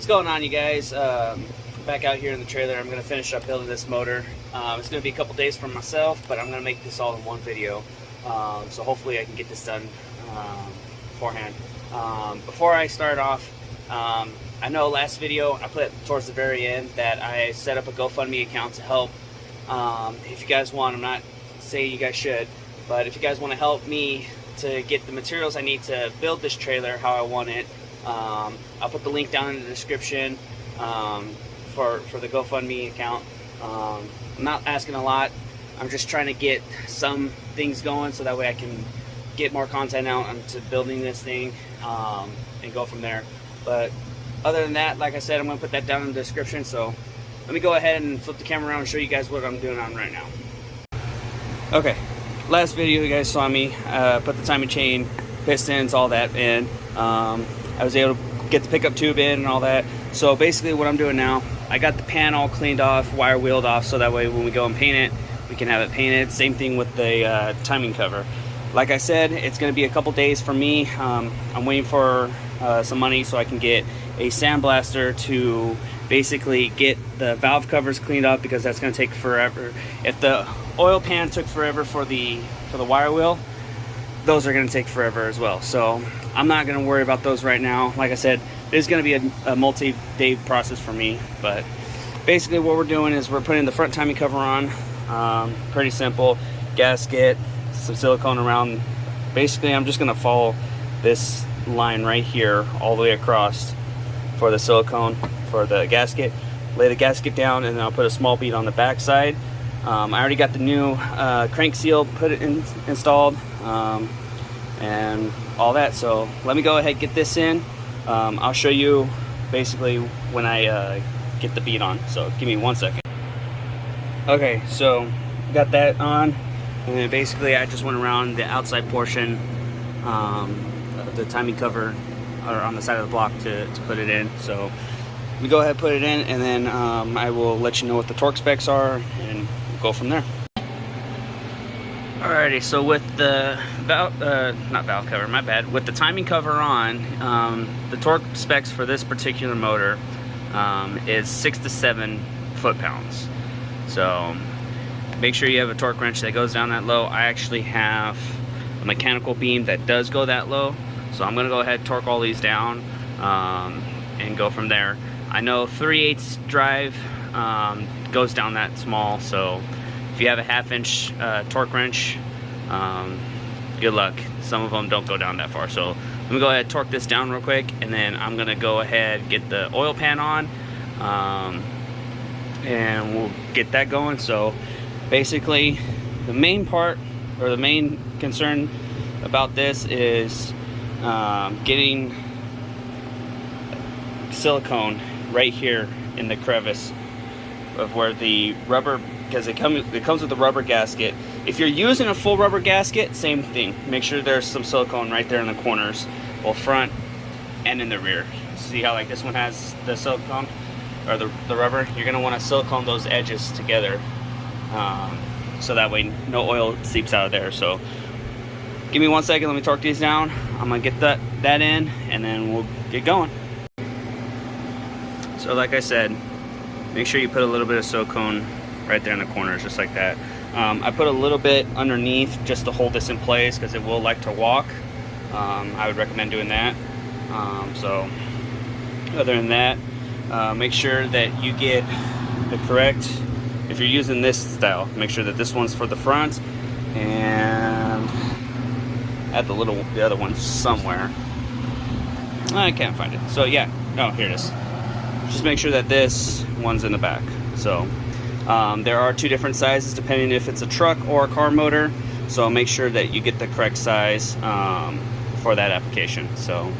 What's going on, you guys? Back out here in the trailer. I'm going to finish up building this motor. It's going to be a couple days for myself, but I'm going to make this all in one video. So hopefully I can get this done beforehand. Before I start off, I know last video I put towards the very end that I set up a GoFundMe account to help. If you guys want, I'm not saying you guys should, but if you guys want to help me to get the materials I need to build this trailer how I want it, I'll put the link down in the description for the GoFundMe account. I'm not asking a lot. I'm just trying to get some things going so that way I can get more content out into building this thing and go from there. But other than that, like I said, I'm going to put that down in the description. So let me go ahead and flip the camera around and show you guys what I'm doing on right now. Okay, last video you guys saw me put the timing chain, pistons, all that in. I was able to get the pickup tube in and all that. So basically what I'm doing now, I got the pan all cleaned off, wire wheeled off, so that way when we go and paint it, we can have it painted. Same thing with the timing cover. Like I said, it's going to be a couple days for me. I'm waiting for some money so I can get a sandblaster to basically get the valve covers cleaned up, because that's going to take forever. If the oil pan took forever for the wire wheel, those are going to take forever as well. So I'm not going to worry about those right now. Like I said, it's going to be a multi-day process for me. But basically what we're doing is we're putting the front timing cover on. Pretty simple. Gasket, some silicone around. Basically I'm just going to follow this line right here all the way across for the silicone for the gasket. Lay the gasket down, and then I'll put a small bead on the back side. I already got the new crank seal installed and all that. So let me go ahead and get this in. I'll show you basically when I get the bead on. So give me 1 second. Okay, so got that on, and then basically I just went around the outside portion of the timing cover, or on the side of the block to put it in. So we go ahead and put it in, and then I will let you know what the torque specs are, and we'll go from there. Alrighty, so with the not valve cover, my bad, with the timing cover on, the torque specs for this particular motor is 6 to 7 foot-pounds. So make sure you have a torque wrench that goes down that low. I actually have a mechanical beam that does go that low, so I'm gonna go ahead and torque all these down and go from there. I know 3/8 drive goes down that small, so if you have a 1/2 inch torque wrench, good luck. Some of them don't go down that far. So let me go ahead and torque this down real quick, and then I'm gonna go ahead and get the oil pan on, and we'll get that going. So basically the main part, or the main concern about this, is getting silicone right here in the crevice of where the rubber, because it comes with the rubber gasket. If you're using a full rubber gasket, same thing. Make sure there's some silicone right there in the corners, both front and in the rear. See how like this one has the silicone, or the rubber? You're gonna want to silicone those edges together, so that way no oil seeps out of there. So give me 1 second, let me torque these down. I'm gonna get that in, and then we'll get going. So like I said, make sure you put a little bit of silicone right there in the corners, just like that. I put a little bit underneath just to hold this in place, because it will like to walk. I would recommend doing that. So other than that, make sure that you get the correct, if you're using this style, make sure that this one's for the front, and add the other one somewhere. I can't find it. So yeah, oh, here it is. Just make sure that this one's in the back. So there are 2 different sizes depending if it's a truck or a car motor, so make sure that you get the correct size for that application. So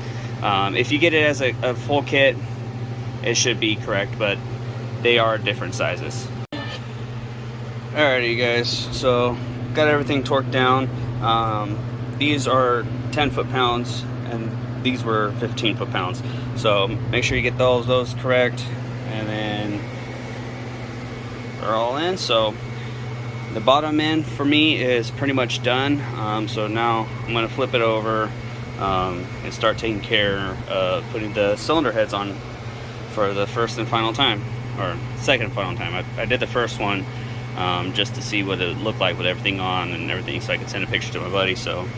if you get it as a full kit, it should be correct, but they are different sizes. Alrighty, you guys, so got everything torqued down. These are 10 foot-pounds, and these were 15 foot-pounds. So make sure you get those correct, and then they're all in. So the bottom end for me is pretty much done. So now I'm going to flip it over and start taking care of putting the cylinder heads on for the first and final time, or second and final time. I did the first one just to see what it looked like with everything on and everything, so I could send a picture to my buddy. So,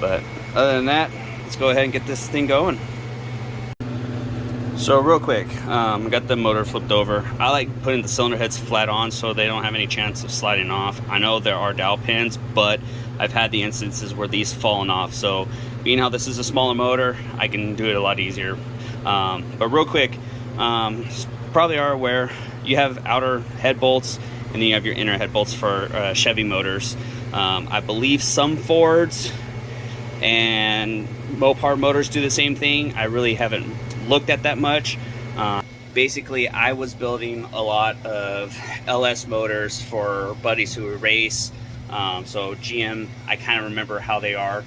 but other than that, let's go ahead and get this thing going. So real quick, I got the motor flipped over. I like putting the cylinder heads flat on so they don't have any chance of sliding off. I know there are dowel pins, but I've had the instances where these fallen off. So being how this is a smaller motor, I can do it a lot easier. But real quick, probably are aware, you have outer head bolts and then you have your inner head bolts for Chevy motors. I believe some Fords and Mopar motors do the same thing. I really haven't looked at that much. Basically, I was building a lot of LS motors for buddies who race. So GM, I kind of remember how they are.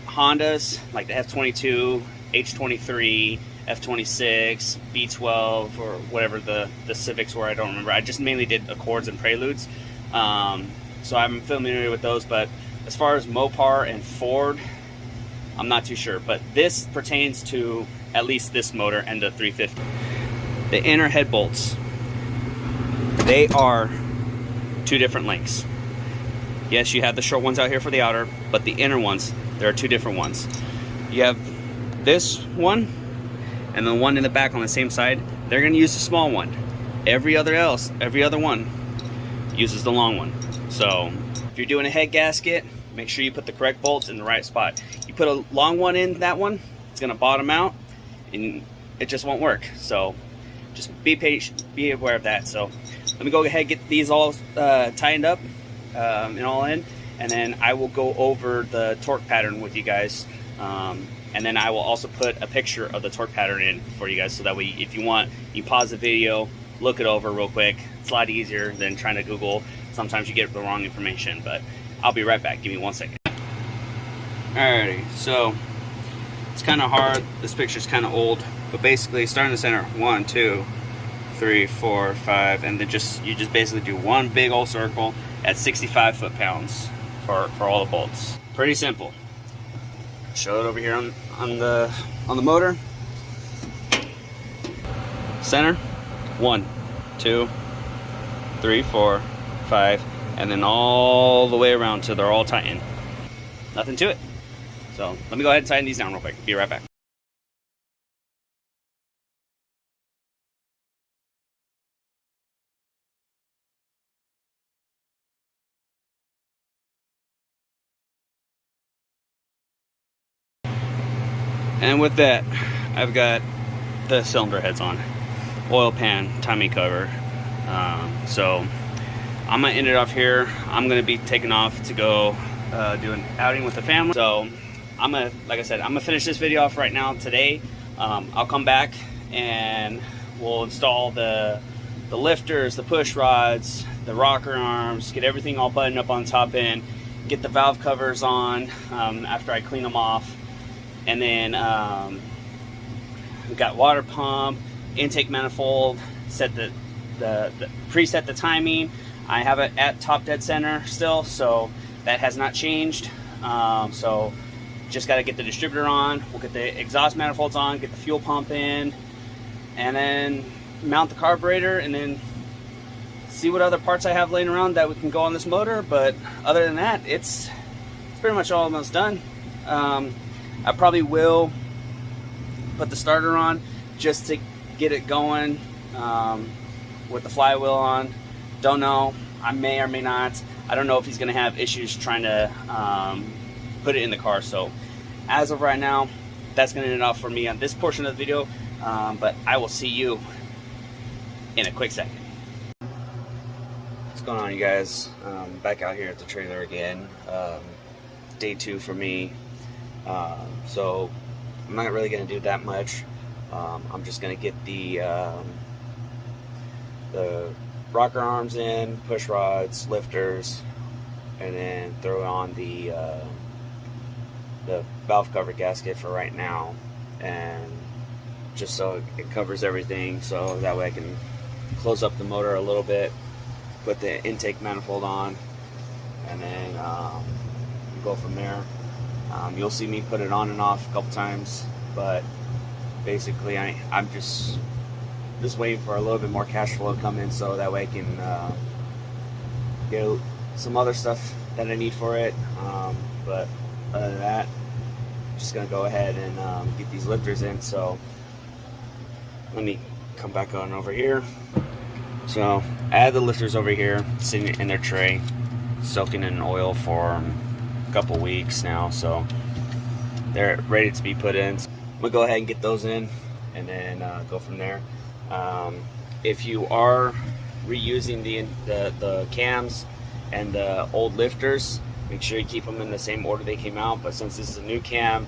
Hondas, like the F22, H23, F26, B12, or whatever the Civics were, I don't remember. I just mainly did Accords and Preludes. So I'm familiar with those, but as far as Mopar and Ford, I'm not too sure. But this pertains to at least this motor and the 350. The inner head bolts, they are two different lengths. Yes, you have the short ones out here for the outer, but the inner ones, there are two different ones. You have this one and the one in the back on the same side. They're going to use the small one. Every other one uses the long one. So if you're doing a head gasket, make sure you put the correct bolts in the right spot. You put a long one in that one, it's going to bottom out and it just won't work. So just be patient, be aware of that. So let me go ahead and get these all tightened up and all in, and then I will go over the torque pattern with you guys, and then I will also put a picture of the torque pattern in for you guys, so that way if you want, you pause the video, look it over real quick. It's a lot easier than trying to Google. Sometimes you get the wrong information, but I'll be right back. Give me 1 second. Alrighty, so it's kind of hard. This picture's kind of old, but basically start in the center. 1, 2, 3, 4, 5, and then you just basically do one big old circle at 65 foot-pounds for all the bolts. Pretty simple. Show it over here on the motor. Center. 1, 2, 3, 4, 5, and then all the way around till they're all tightened. Nothing to it. So let me go ahead and tighten these down real quick. Be right back. And with that, I've got the cylinder heads on, oil pan, timing cover. So I'm gonna end it off here. I'm gonna be taking off to go do an outing with the family. So like I said, I'm gonna finish this video off right now today. I'll come back and we'll install the lifters, the push rods, the rocker arms, get everything all buttoned up on top end, get the valve covers on after I clean them off. And then we've got water pump, intake manifold, set the preset the timing. I have it at top dead center still, so that has not changed. So just got to get the distributor on. We'll get the exhaust manifolds on, get the fuel pump in, and then mount the carburetor, and then see what other parts I have laying around that we can go on this motor. But other than that, it's pretty much almost done. I probably will put the starter on just to get it going with the flywheel on. Don't know. I may or may not. I don't know if he's going to have issues trying to put it in the car. So as of right now, that's going to end it off for me on this portion of the video. But I will see you in a quick second. What's going on, you guys? Back out here at the trailer again. Day 2 for me. So I'm not really going to do that much. I'm just going to get the rocker arms in, push rods, lifters, and then throw on the valve cover gasket for right now, and just so it covers everything, so that way I can close up the motor a little bit, put the intake manifold on, and then go from there. You'll see me put it on and off a couple times, but basically I'm just waiting for a little bit more cash flow to come in, so that way I can get some other stuff that I need for it. But other than that, I'm just gonna go ahead and get these lifters in. So let me come back on over here. So I have the lifters over here sitting in their tray, soaking in oil for a couple weeks now, so they're ready to be put in. So I'm gonna go ahead and get those in, and then go from there. If you are reusing the cams and the old lifters, make sure you keep them in the same order they came out. But since this is a new cam,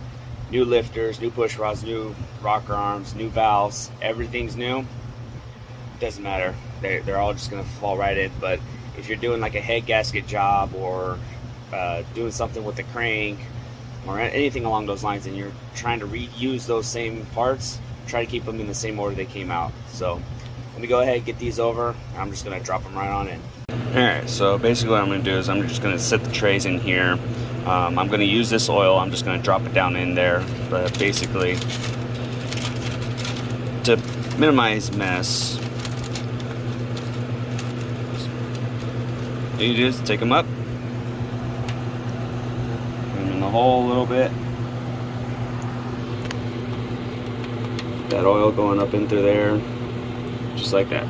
new lifters, new push rods, new rocker arms, new valves, everything's new, doesn't matter. They're all just gonna fall right in. But if you're doing like a head gasket job, or doing something with the crank, or anything along those lines, and you're trying to reuse those same parts, try to keep them in the same order they came out. So let me go ahead and get these over. I'm just gonna drop them right on in. Alright, so basically what I'm gonna do is I'm just gonna set the trays in here. I'm gonna use this oil. I'm just gonna drop it down in there, but basically to minimize mess, you just take them up, put them in the hole a little bit. That oil going up in through there, just like that.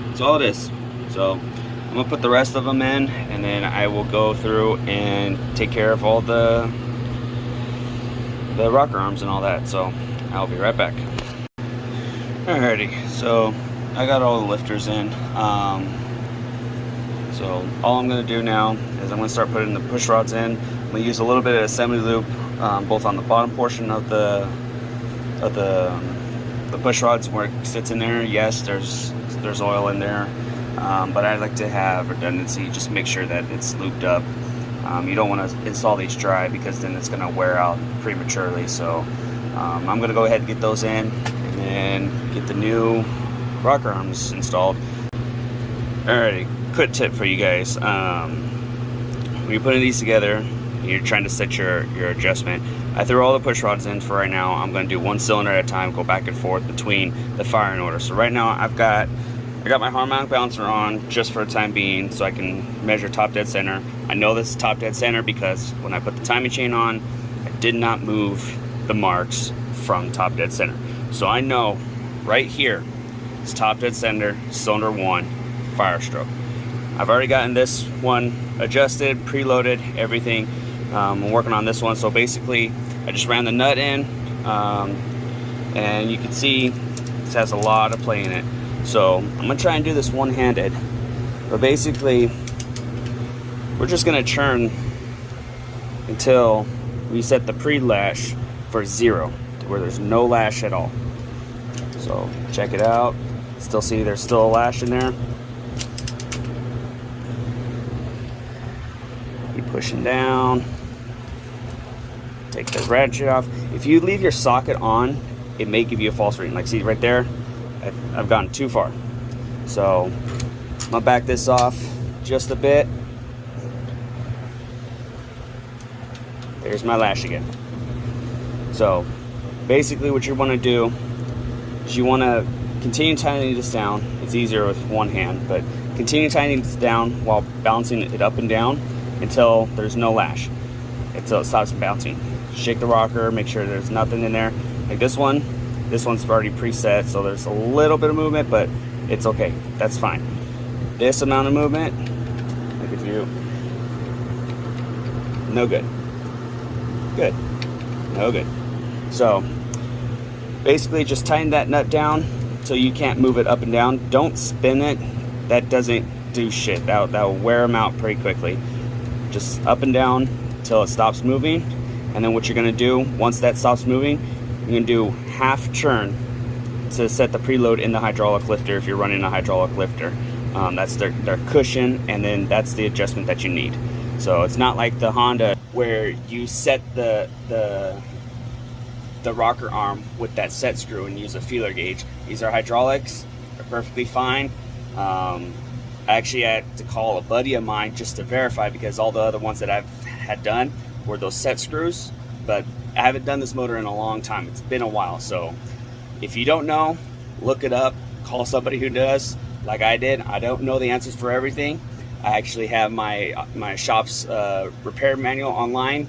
That's all it is. So I'm gonna put the rest of them in, and then I will go through and take care of all the rocker arms and all that. So I'll be right back. Alrighty, so I got all the lifters in. So all I'm going to do now is I'm going to start putting the push rods in. I'm going to use a little bit of assembly lube, both on the bottom portion of the push rods where it sits in there. Yes, there's oil in there, but I like to have redundancy, just make sure that it's lubed up. You don't want to install these dry, because then it's going to wear out prematurely. So I'm going to go ahead and get those in, and then get the new rocker arms installed. Alrighty. Quick tip for you guys: when you're putting these together, you're trying to set your adjustment. I threw all the push rods in for right now. I'm going to do one cylinder at a time, go back and forth between the firing order. So right now I got my harmonic balancer on just for the time being, so I can measure top dead center. I know this is top dead center because when I put the timing chain on, I did not move the marks from top dead center. So I know right here is top dead center, cylinder 1, fire stroke. I've already gotten this one adjusted, preloaded, everything. I'm working on this one. So basically, I just ran the nut in, and you can see this has a lot of play in it. So I'm gonna try and do this one-handed, but basically, we're just gonna churn until we set the pre-lash for 0, to where there's no lash at all. So check it out. Still see there's still a lash in there. Pushing down, take the ratchet off. If you leave your socket on, it may give you a false reading. Like, see right there, I've gone too far. So I'm gonna back this off just a bit. There's my lash again. So basically what you want to do is you want to continue tightening this down. It's easier with one hand, but continue tightening this down while balancing it up and down until there's no lash, until it stops bouncing. Shake the rocker, make sure there's nothing in there. Like this one's already preset, so there's a little bit of movement, but it's okay, that's fine. This amount of movement, like if you, no good, good, no good. So basically just tighten that nut down so you can't move it up and down. Don't spin it, that doesn't do shit. That will wear them out pretty quickly. Just up and down until it stops moving, and then what you're going to do once that stops moving, you're going to do half churn to set the preload in the hydraulic lifter if you're running a hydraulic lifter. That's their cushion, and then that's the adjustment that you need. So it's not like the Honda where you set the rocker arm with that set screw and use a feeler gauge. These are hydraulics, they're perfectly fine. I actually had to call a buddy of mine just to verify, because all the other ones that I've had done were those set screws, but I haven't done this motor in a long time. It's been a while, so If you don't know, look it up, call somebody who does, like I did. I don't know the answers for everything. I actually have my shop's repair manual online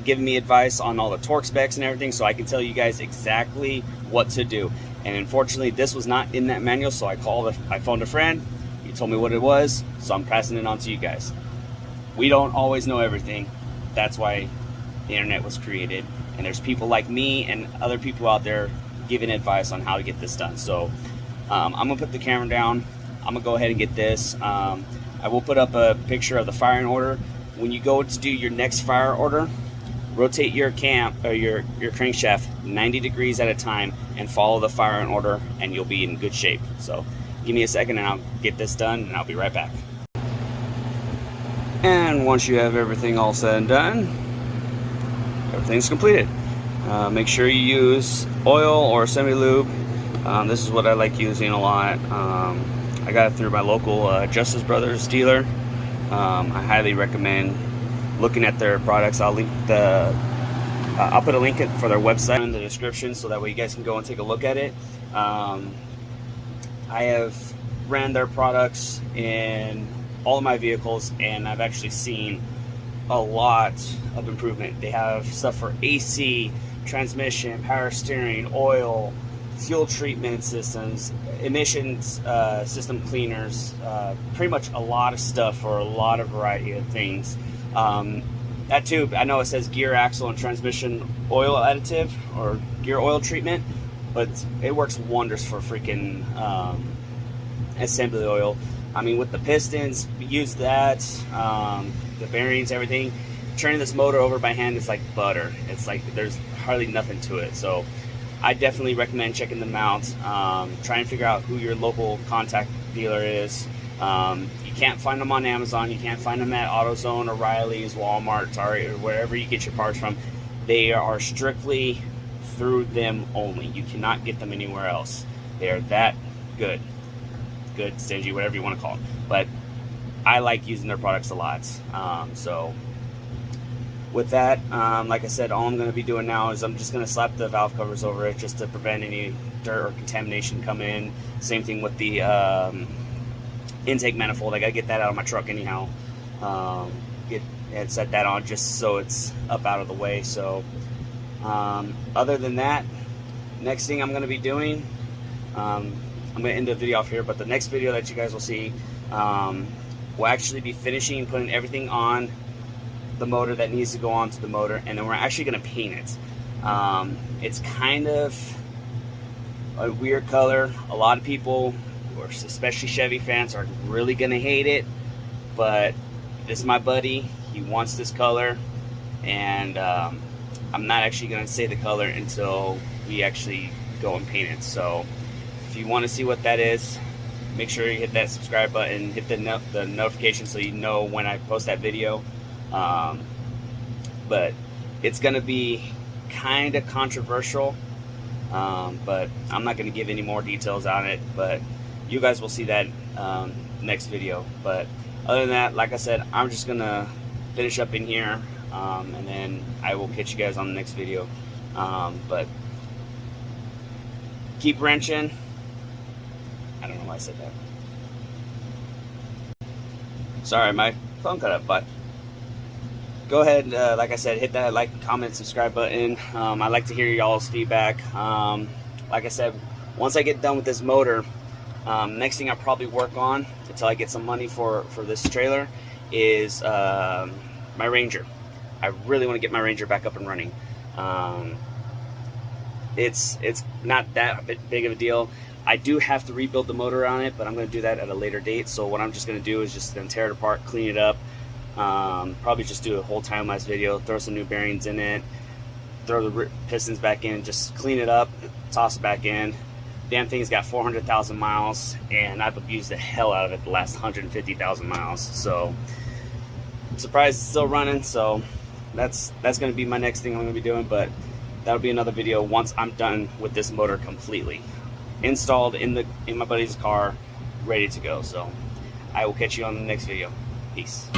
giving me advice on all the torque specs and everything, so I can tell you guys exactly what to do. And unfortunately, this was not in that manual, so I phoned a friend. He told me what it was, so I'm passing it on to you guys. We don't always know everything. That's why the internet was created, and there's people like me and other people out there giving advice on how to get this done. So I'm gonna put the camera down. I'm gonna go ahead and get this. I will put up a picture of the firing order. When you go to do your next fire order, rotate your your crankshaft 90 degrees at a time and follow the firing order, and you'll be in good shape. So give me a second and I'll get this done, and I'll be right back. And once you have everything all said and done, everything's completed. Make sure you use oil or semi-lube. This is what I like using a lot. I got it through my local Justice Brothers dealer. I highly recommend looking at their products. I'll put a link for their website in the description, so that way you guys can go and take a look at it. I have ran their products in all of my vehicles, and I've actually seen a lot of improvement. They have stuff for AC, transmission, power steering, oil, fuel treatment systems, emissions system cleaners, pretty much a lot of stuff for a lot of variety of things. That tube, I know it says gear, axle, and transmission oil additive or gear oil treatment, but it works wonders for freaking assembly oil. I mean, with the pistons, we use that, the bearings, everything. Turning this motor over by hand is like butter. It's like there's hardly nothing to it. So I definitely recommend checking them out. Try and figure out who your local contact dealer is. You can't find them on Amazon. You can't find them at AutoZone, O'Reilly's, Walmart, Target, or wherever you get your parts from. They are strictly through them only. You cannot get them anywhere else. They are that good. Good, stingy, whatever you want to call them. But I like using their products a lot. So with that, like I said, all I'm going to be doing now is I'm just going to slap the valve covers over it just to prevent any dirt or contamination coming in. Same thing with the intake manifold. I got to get that out of my truck anyhow. Set that on just so it's up out of the way. So other than that, next thing I'm going to be doing, I'm going to end the video off here, but the next video that you guys will see will actually be finishing putting everything on the motor that needs to go onto the motor, and then we're actually going to paint it. It's kind of a weird color. A lot of people, or especially Chevy fans, are really going to hate it, but this is my buddy. He wants this color, and I'm not actually going to say the color until we actually go and paint it. So if you want to see what that is, make sure you hit that subscribe button, hit the notification so you know when I post that video. But it's going to be kind of controversial, but I'm not going to give any more details on it, but you guys will see that next video. But other than that, like I said, I'm just going to finish up in here, and then I will catch you guys on the next video. But keep wrenching. I don't know why I said that. Sorry, my phone cut up, but go ahead, like I said, hit that like, comment, subscribe button. I like to hear y'all's feedback. Like I said, once I get done with this motor, next thing I'll probably work on until I get some money for this trailer is my Ranger. I really want to get my Ranger back up and running. It's not that big of a deal. I do have to rebuild the motor on it, but I'm going to do that at a later date. So what I'm just going to do is just going to tear it apart, clean it up, probably just do a whole time-lapse video, throw some new bearings in it, throw the pistons back in, just clean it up, toss it back in. Damn thing's got 400,000 miles, and I've abused the hell out of it the last 150,000 miles. So I'm surprised it's still running. So that's going to be my next thing I'm going to be doing, but that'll be another video once I'm done with this motor completely installed in my buddy's car, ready to go. So I will catch you on the next video. Peace.